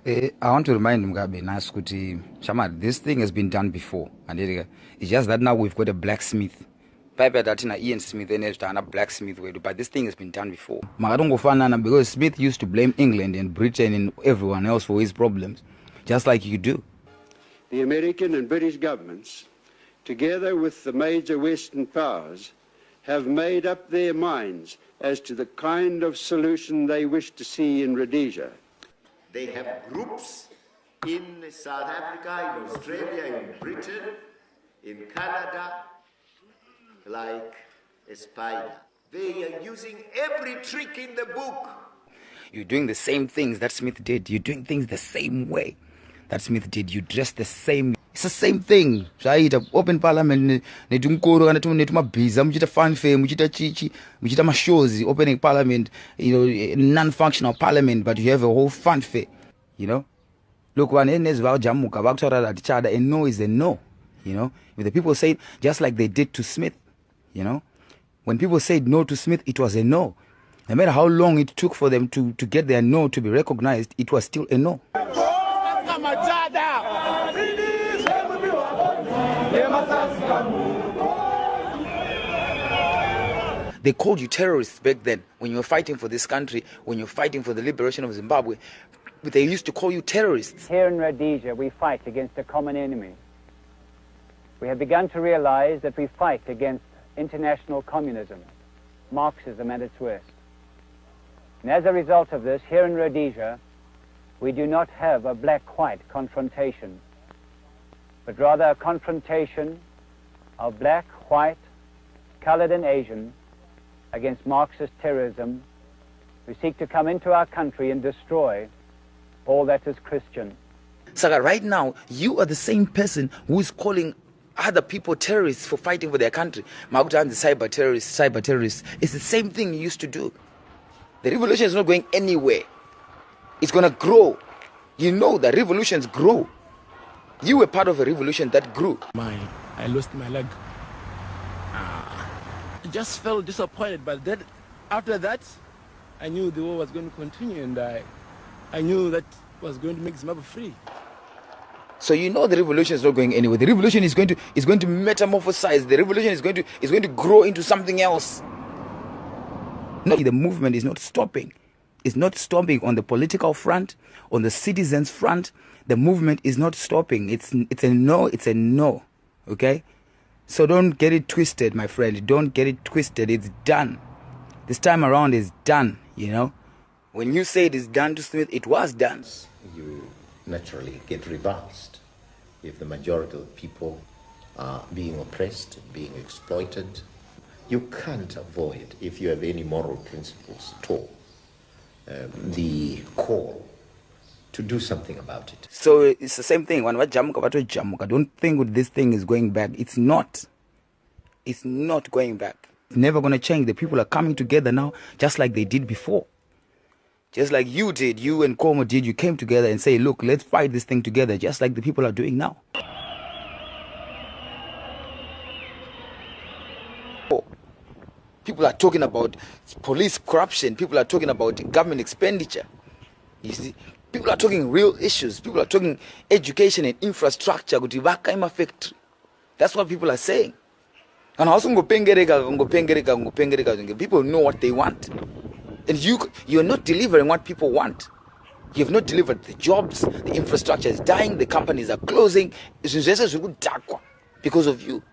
I want to remind Mugabe, Naskuti, Shamad, this thing has been done before. And it's just that now we've got a blacksmith. Piper Datina Ian Smith and a blacksmith way, but this thing has been done before. Magadongo Fanana, because Smith used to blame England and Britain and everyone else for his problems, just like you do. The American and British governments, together with the major Western powers, have made up their minds as to the kind of solution they wish to see in Rhodesia. They have groups in South Africa, in Australia, in Britain, in Canada, like a spider. They are using every trick in the book. You're doing the same things that Smith did. You're doing things the same way that Smith did. You dress the same. It's the same thing. Open parliament, muchita fanfare, muchita chichi, muchita mashozi, opening parliament, non-functional parliament, but you have a whole fanfare, Look, when each other, a no is a no, If the people say, just like they did to Smith, when people said no to Smith, it was a no. No matter how long it took for them to get their no to be recognized, it was still a no. They called you terrorists back then when you were fighting for this country, when you were fighting for the liberation of Zimbabwe. But they used to call you terrorists. Here in Rhodesia, we fight against a common enemy. We have begun to realize that we fight against international communism, Marxism at its worst. And as a result of this, here in Rhodesia, we do not have a black-white confrontation, but rather a confrontation of black, white, colored and Asian against Marxist terrorism who seek to come into our country and destroy all that is Christian. Saga, right now, you are the same person who is calling other people terrorists for fighting for their country. Maguta and the cyber terrorists. It's the same thing you used to do. The revolution is not going anywhere. It's going to grow. You know that revolutions grow. You were part of a revolution that grew. I lost my leg. I just felt disappointed, but then after that, I knew the war was going to continue, and I knew that was going to make Zimbabwe free. So you know the revolution is not going anywhere. The revolution is going to metamorphosize. The revolution is going to grow into something else. No, the movement is not stopping. It's not stopping on the political front, on the citizens' front. The movement is not stopping. It's a no. Okay? So don't get it twisted, my friend. Don't get it twisted. It's done. This time around it's done, When you say it is done to Smith, it was done. You naturally get reversed if the majority of people are being oppressed, being exploited. You can't avoid, if you have any moral principles at all, the call to do something about it. So it's the same thing. Don't think this thing is going back. It's not. It's not going back. It's never going to change. The people are coming together now just like they did before. Just like you did, you and Como did. You came together and say, look, let's fight this thing together, just like the people are doing now. People are talking about police corruption. People are talking about government expenditure. You see, people are talking real issues. People are talking education and infrastructure. That's what people are saying. And also, people know what they want. And you're not delivering what people want. You have not delivered the jobs. The infrastructure is dying. The companies are closing. Because of you.